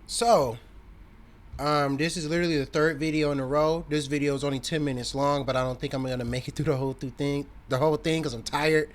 So, this is literally the third video in a row. This video is only 10 minutes long, but I don't think I'm gonna make it through the whole thing, because I'm tired.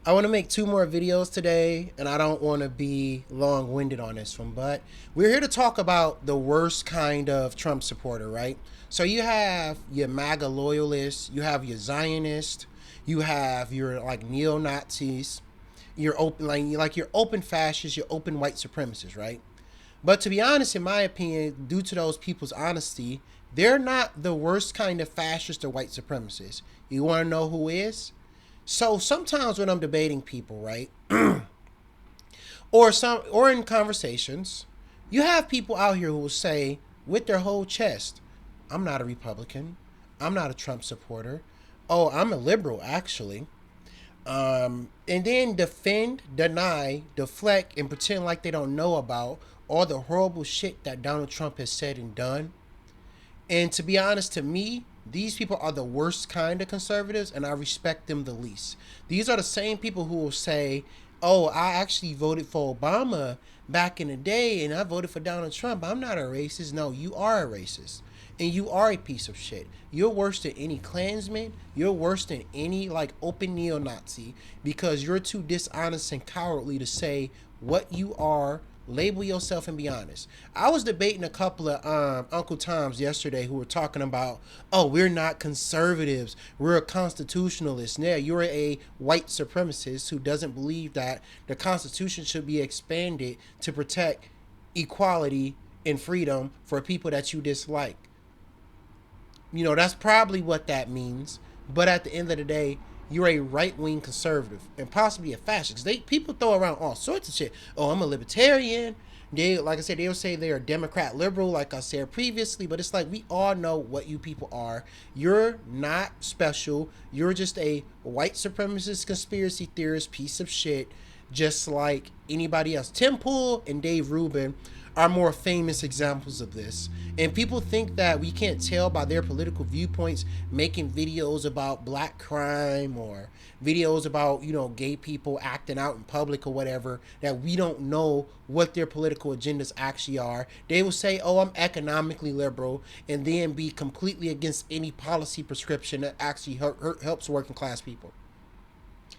I want to make two more videos today, and I don't want to be long-winded on this one. But we're here to talk about the worst kind of Trump supporter, right? So you have your Maga loyalists, you have your Zionists, you have your like neo Nazis, your open like your open fascists, your open white supremacists, right? But to be honest, in my opinion, due to those people's honesty, they're not the worst kind of fascist or white supremacists. You want to know who is? So sometimes when I'm debating people, right, or in conversations, you have people out here who will say with their whole chest, "I'm not a Republican. I'm not a Trump supporter. Oh, I'm a liberal actually." And then defend, deny, deflect, and pretend like they don't know about all the horrible shit that Donald Trump has said and done. And to be honest, to me, these people are the worst kind of conservatives, and I respect them the least. These are the same people who will say, "Oh, I actually voted for Obama back in the day, and I voted for Donald Trump. I'm not a racist." No, you are a racist. And you are a piece of shit. You're worse than any Klansman. You're worse than any like open neo-Nazi, because you're too dishonest and cowardly to say what you are, label yourself, and be honest. I was debating a couple of Uncle Toms yesterday who were talking about, "Oh, we're not conservatives, we're a constitutionalist." Now you're a white supremacist who doesn't believe that the Constitution should be expanded to protect equality and freedom for people that you dislike. That's probably what that means. But at the end of the day, you're a right wing conservative and possibly a fascist. People throw around all sorts of shit. "Oh, I'm a libertarian." They, like I said, they'll say they're a Democrat liberal, like I said previously. But it's like we all know what you people are. You're not special. You're just a white supremacist conspiracy theorist piece of shit, just like anybody else. Tim Pool and Dave Rubin are more famous examples of this. And people think that we can't tell by their political viewpoints, making videos about black crime or videos about, gay people acting out in public or whatever, that we don't know what their political agendas actually are. They will say, "Oh, I'm economically liberal," and then be completely against any policy prescription that actually helps working class people,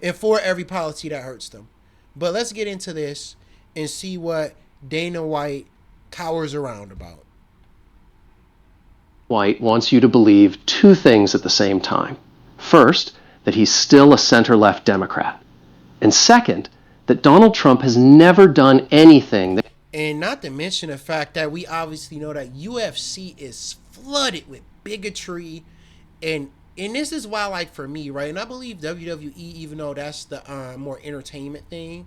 and for every policy that hurts them. But let's get into this and see what Dana White cowers around about. White wants you to believe two things at the same time. First, that he's still a center-left Democrat. And second, that Donald Trump has never done anything that And not to mention the fact that we obviously know that UFC is flooded with bigotry, and this is why, like, for me, right, and I believe WWE, even though that's the more entertainment thing,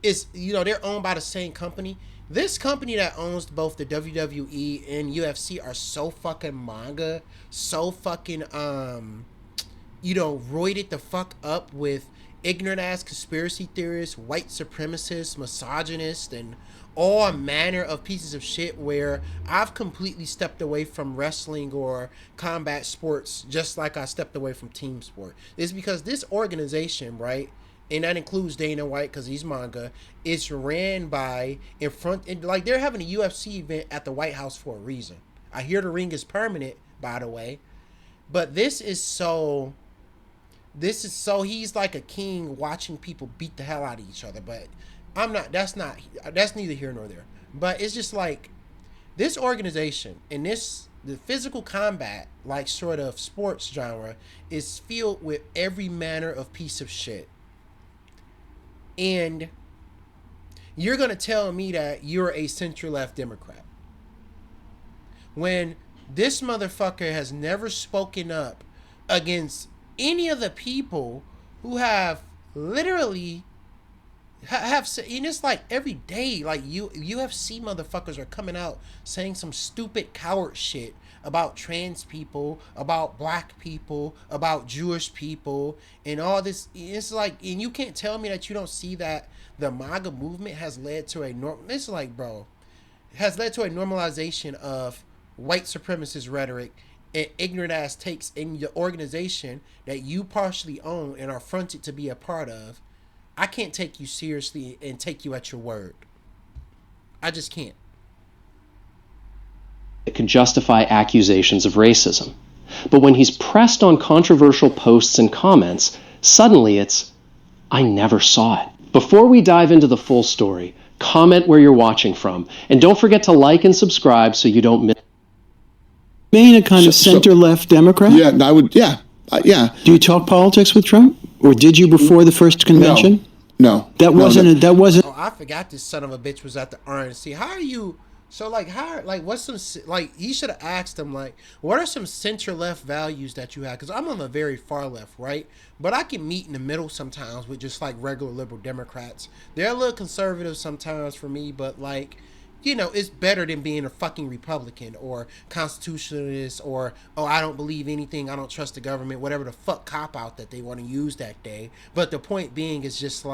is, they're owned by the same company. This company that owns both the WWE and UFC are so fucking manga, so fucking roided the fuck up with ignorant ass conspiracy theorists, white supremacists, misogynists, and all manner of pieces of shit, where I've completely stepped away from wrestling or combat sports, just like I stepped away from team sport. It's because this organization, right, and that includes Dana White because he's manga, is ran by in front, and like they're having a UFC event at the White House for a reason. I hear the ring is permanent, by the way, but this is so he's like a king watching people beat the hell out of each other. But I'm not. That's neither here nor there. But it's just like this organization and the physical combat, like, sort of sports genre, is filled with every manner of piece of shit. And you're gonna tell me that you're a center left Democrat when this motherfucker has never spoken up against any of the people who have literally have, and it's like every day, like, UFC motherfuckers are coming out saying some stupid coward shit about trans people, about black people, about Jewish people, and all this. It's like, and you can't tell me that you don't see that the MAGA movement has led to a norm. It's like, bro, has led to a normalization of white supremacist rhetoric and ignorant ass takes in your organization that you partially own and are fronted to be a part of. I can't take you seriously and take you at your word. I just can't. that can justify accusations of racism. But when he's pressed on controversial posts and comments, suddenly it's, I never saw it. Before we dive into the full story, comment where you're watching from, and don't forget to like and subscribe so you don't miss. Being a kind of center-left Democrat? Yeah, I would. Yeah, yeah. Do you talk politics with Trump, or did you before the first convention? No. That wasn't. That wasn't. Oh, I forgot this son of a bitch was at the RNC. How are you? So what's some he should have asked him what are some center left values that you have? Because I'm on the very far left, right? But I can meet in the middle sometimes with just regular liberal Democrats. They're a little conservative sometimes for me, but it's better than being a fucking Republican or constitutionalist or, I don't believe anything, I don't trust the government, whatever the fuck cop out that they want to use that day. But the point being is just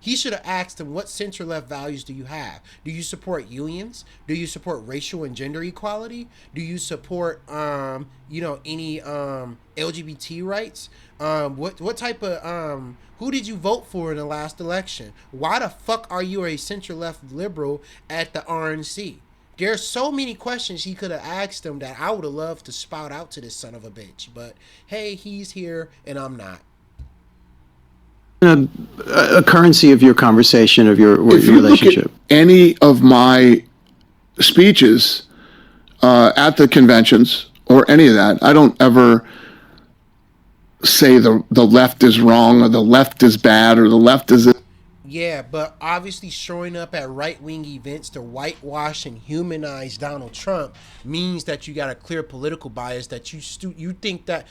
he should have asked him, what center-left values do you have? Do you support unions? Do you support racial and gender equality? Do you support, any LGBT rights? What type of, who did you vote for in the last election? Why the fuck are you a center-left liberal at the RNC? There's so many questions he could have asked him that I would have loved to spout out to this son of a bitch. But, hey, he's here and I'm not. A currency of your conversation, of your relationship. Look at any of my speeches at the conventions or any of that, I don't ever say the left is wrong or the left is bad or the left is. Yeah, but obviously showing up at right-wing events to whitewash and humanize Donald Trump means that you got a clear political bias that you think that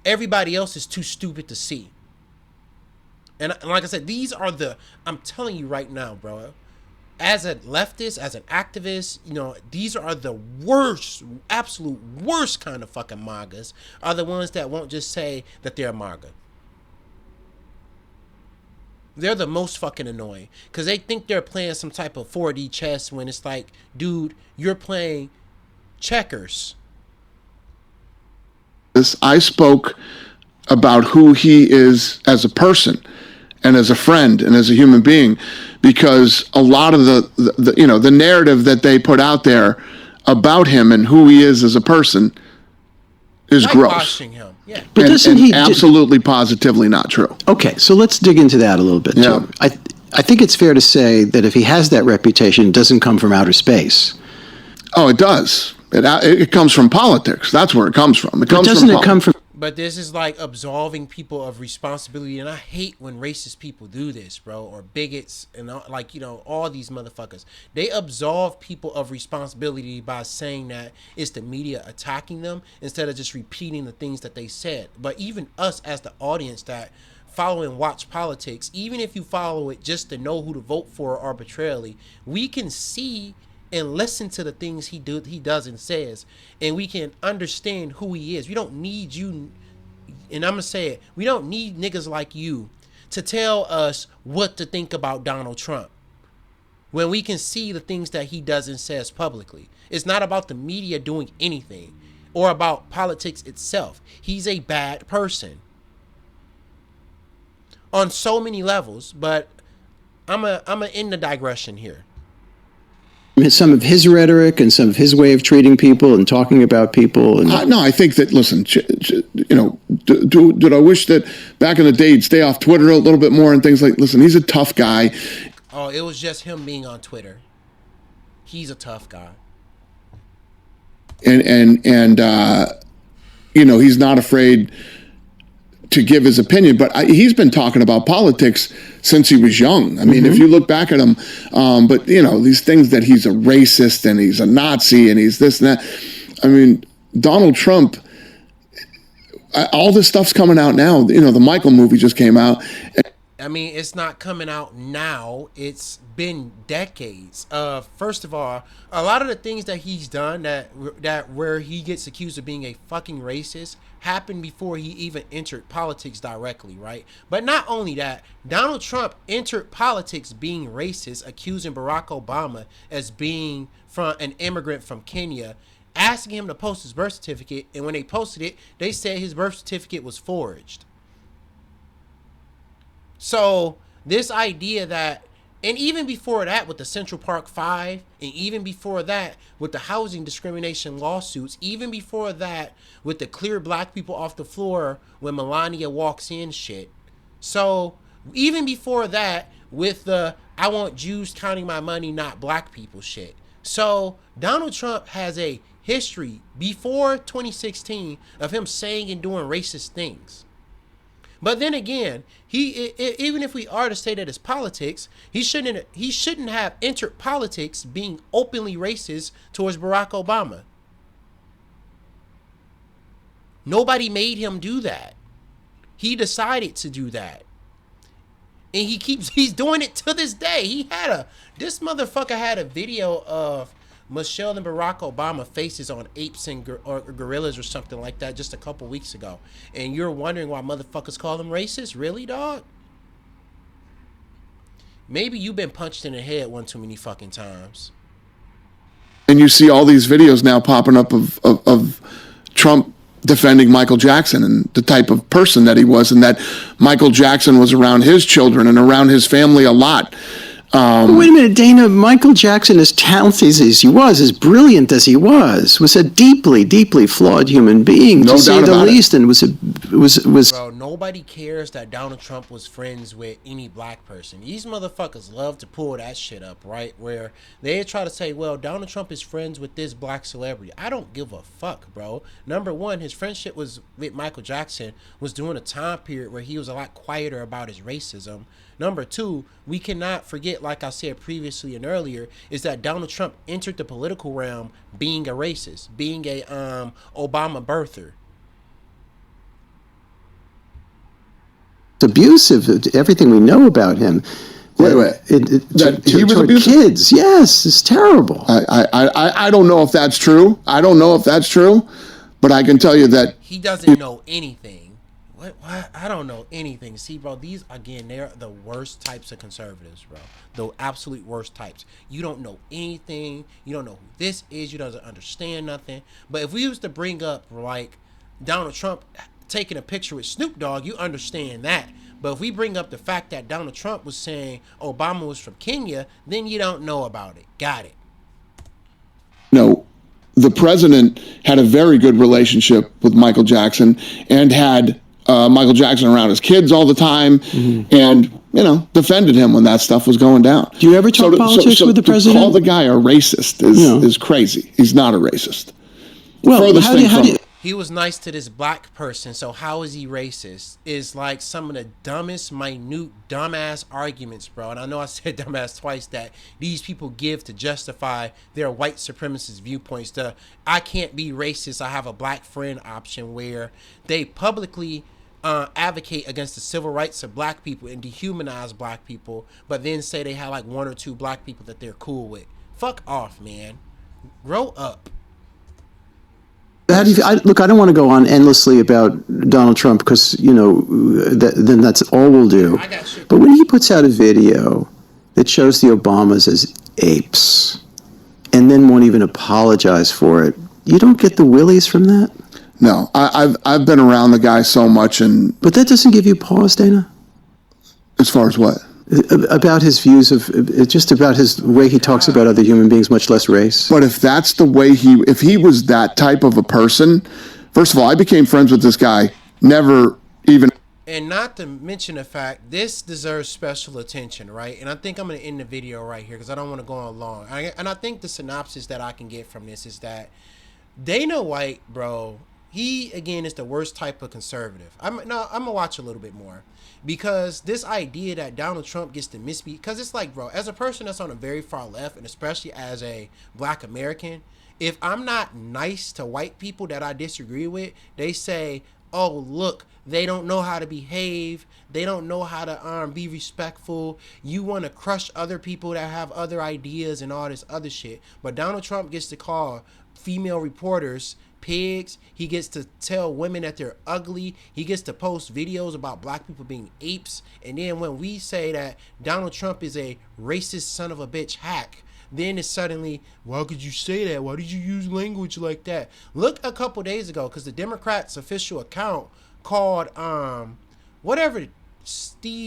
everybody else is too stupid to see. And like I said, I'm telling you right now, bro, as a leftist, as an activist, these are the worst, absolute worst kind of fucking Magas, are the ones that won't just say that they're Maga. They're the most fucking annoying because they think they're playing some type of 4D chess when it's like, dude, you're playing checkers. I spoke about who he is as a person and as a friend and as a human being, because a lot of the narrative that they put out there about him and who he is as a person is gross. Him. Yeah. But doesn't he absolutely positively not true. Okay, so let's dig into that a little bit too. I think it's fair to say that if he has that reputation, it doesn't come from outer space. Oh, it does. It comes from politics. That's where it comes from. But this is like absolving people of responsibility, and I hate when racist people do this, bro, or bigots, and all these motherfuckers. They absolve people of responsibility by saying that it's the media attacking them instead of just repeating the things that they said. But even us as the audience that follow and watch politics, even if you follow it just to know who to vote for arbitrarily, we can see and listen to the things he does and says, and we can understand who he is. We don't need you, and I'm gonna say it, we don't need niggas like you to tell us what to think about Donald Trump when we can see the things that he does and says publicly. It's not about the media doing anything or about politics itself. He's a bad person on so many levels, but I'm a end the digression here. Some of his rhetoric and some of his way of treating people and talking about people. And no, I think that, listen, did I wish that back in the day he'd stay off Twitter a little bit more and things like, listen, he's a tough guy. Oh, it was just him being on Twitter. He's a tough guy. And he's not afraid to give his opinion, but he's been talking about politics since he was young. I mean, if you look back at him, but these things that he's a racist and he's a Nazi and he's this and that. I mean, Donald Trump, all this stuff's coming out now. The Michael movie just came out. I mean, it's not coming out now. It's been decades. First of all, a lot of the things that he's done that where he gets accused of being a fucking racist happened before he even entered politics directly, right? But not only that, Donald Trump entered politics being racist, accusing Barack Obama as being from an immigrant from Kenya, asking him to post his birth certificate, and when they posted it, they said his birth certificate was forged. So this idea that And even before that with the Central Park 5, and even before that with the housing discrimination lawsuits, even before that with the clear black people off the floor when Melania walks in shit. So even before that with the I want Jews counting my money, not black people shit. So Donald Trump has a history before 2016 of him saying and doing racist things. But then again, even if we are to say that it's politics, he shouldn't have entered politics being openly racist towards Barack Obama. Nobody made him do that. He decided to do that. And he's doing it to this day. This motherfucker had a video of Michelle and Barack Obama faces on apes and or gorillas or something like that just a couple weeks ago. And you're wondering why motherfuckers call them racist? Really, dog? Maybe you've been punched in the head one too many fucking times. And you see all these videos now popping up of Trump defending Michael Jackson and the type of person that he was, and that Michael Jackson was around his children and around his family a lot. Wait a minute, Dana. Michael Jackson, as talented as he was, as brilliant as he was a deeply, deeply flawed human being, no to say the least. And was. Bro, nobody cares that Donald Trump was friends with any black person. These motherfuckers love to pull that shit up, right? Where they try to say, well, Donald Trump is friends with this black celebrity. I don't give a fuck, bro. Number one, his friendship was with Michael Jackson was during a time period where he was a lot quieter about his racism. Number two, we cannot forget, like I said previously and earlier, is that Donald Trump entered the political realm being a racist, being a Obama birther. It's abusive, everything we know about him. Wait. He was abusive? Kids, yes, it's terrible. I don't know if that's true. But I can tell you that he doesn't know anything. What? I don't know anything. See, bro, these, again, they're the worst types of conservatives, bro. The absolute worst types. You don't know anything. You don't know who this is. You don't understand nothing. But if we used to bring up, like, Donald Trump taking a picture with Snoop Dogg, you understand that. But if we bring up the fact that Donald Trump was saying Obama was from Kenya, then you don't know about it. Got it. No. The president had a very good relationship with Michael Jackson and had Michael Jackson around his kids all the time, and defended him when that stuff was going down. Do you ever talk politics with the president? To call the guy a racist is crazy. He's not a racist. Well, he was nice to this black person, so how is he racist? Is like some of the dumbest, minute, dumbass arguments, bro. And I know I said dumbass twice, that these people give to justify their white supremacist viewpoints. The I can't be racist, I have a black friend option, where they publicly advocate against the civil rights of black people and dehumanize black people, but then say they have like one or two black people that they're cool with. Fuck off, man. Grow up. How do you, look, I don't want to go on endlessly about Donald Trump because, then that's all we'll do. But when he puts out a video that shows the Obamas as apes and then won't even apologize for it, you don't get the willies from that? No, I've been around the guy so much, but that doesn't give you pause, Dana? As far as what? About his views of, just about his way he talks about other human beings, much less race. But if that's the way if he was that type of a person, first of all, I became friends with this guy, never even. And not to mention the fact, this deserves special attention, right? And I think I'm going to end the video right here because I don't want to go on long. And I think the synopsis that I can get from this is that Dana White, bro, he, again, is the worst type of conservative. I'm going to watch a little bit more. Because this idea that Donald Trump gets to misspeak, because it's like, bro, as a person that's on the very far left, and especially as a black American, if I'm not nice to white people that I disagree with, they say, oh, look, they don't know how to behave. They don't know how to be respectful. You want to crush other people that have other ideas and all this other shit. But Donald Trump gets to call female reporters pigs. He gets to tell women that they're ugly. He gets to post videos about black people being apes. And then when we say that Donald Trump is a racist son of a bitch hack, then it's suddenly, why could you say that? Why did you use language like that? Look a couple days ago, because the Democrats' official account called whatever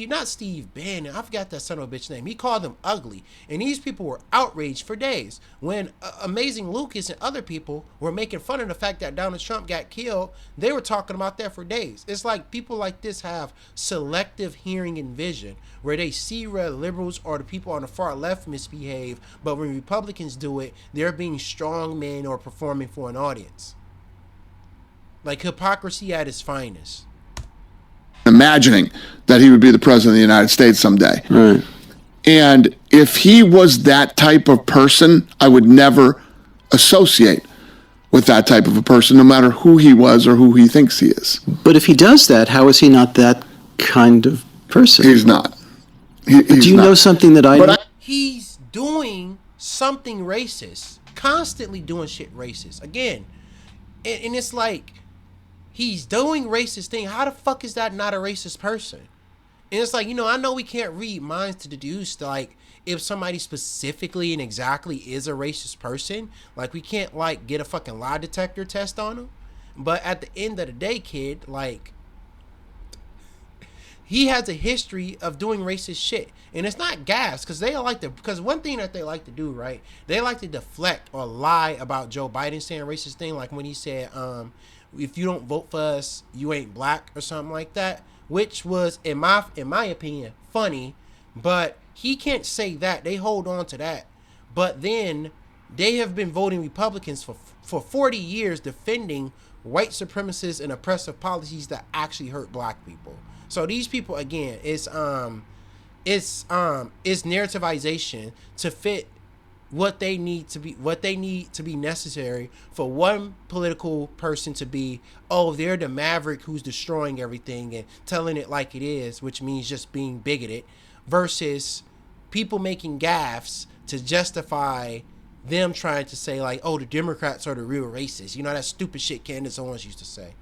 not Steve Bannon, I forgot that son of a bitch name. He called them ugly. And these people were outraged for days. When Amazing Lucas and other people were making fun of the fact that Donald Trump got killed, they were talking about that for days. It's like people like this have selective hearing and vision, where they see where liberals or the people on the far left misbehave, but when Republicans do it, they're being strong men or performing for an audience. Like hypocrisy at its finest. Imagining that he would be the president of the United States someday. Right. And if he was that type of person, I would never associate with that type of a person, no matter who he was or who he thinks he is. But if he does that, how is he not that kind of person? He's not. Do you know something that I know? He's doing something racist. Constantly doing shit racist. Again, and it's like, he's doing racist thing. How the fuck is that not a racist person? And it's like, I know we can't read minds to deduce, like, if somebody specifically and exactly is a racist person. Like, we can't, like, get a fucking lie detector test on them. But at the end of the day, kid, like, he has a history of doing racist shit. And it's not gas, because one thing that they like to do, right? They like to deflect or lie about Joe Biden saying racist thing. Like when he said, if you don't vote for us, you ain't black or something like that, which was, in my opinion, funny, but he can't say that. They hold on to that. But then they have been voting Republicans for 40 years defending white supremacist and oppressive policies that actually hurt black people. So these people, again, it's narrativization to fit what they need to be necessary for one political person to be, oh, they're the maverick who's destroying everything and telling it like it is, which means just being bigoted, versus people making gaffes to justify them trying to say, like, oh, the Democrats are the real racists. That stupid shit Candace Owens used to say.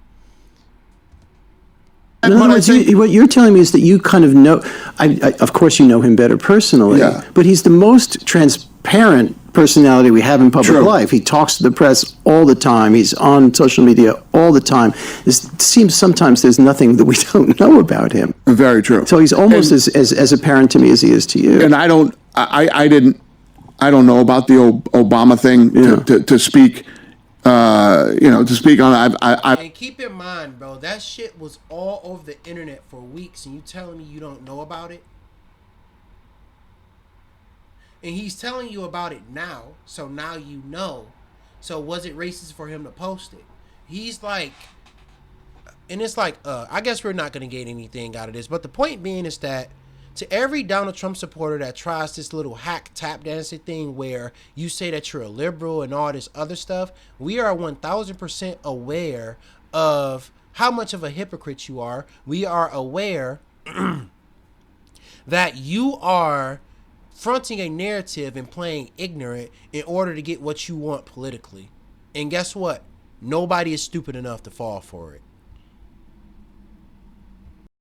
In other words, what you're telling me is that you kind of know, of course you know him better personally, but he's the most transparent personality we have in public life. He talks to the press all the time. He's on social media all the time. It seems sometimes there's nothing that we don't know about him. Very true. So he's almost as apparent to me as he is to you. And I don't know about the Obama thing to speak. To speak on, and keep in mind, bro, that shit was all over the internet for weeks, and you telling me you don't know about it? And he's telling you about it now, so now you know. So was it racist for him to post it? He's like, and it's like, I guess we're not going to get anything out of this, but the point being is that to every Donald Trump supporter that tries this little hack tap dancing thing where you say that you're a liberal and all this other stuff, we are 1000% aware of how much of a hypocrite you are. We are aware that you are fronting a narrative and playing ignorant in order to get what you want politically. And guess what? Nobody is stupid enough to fall for it.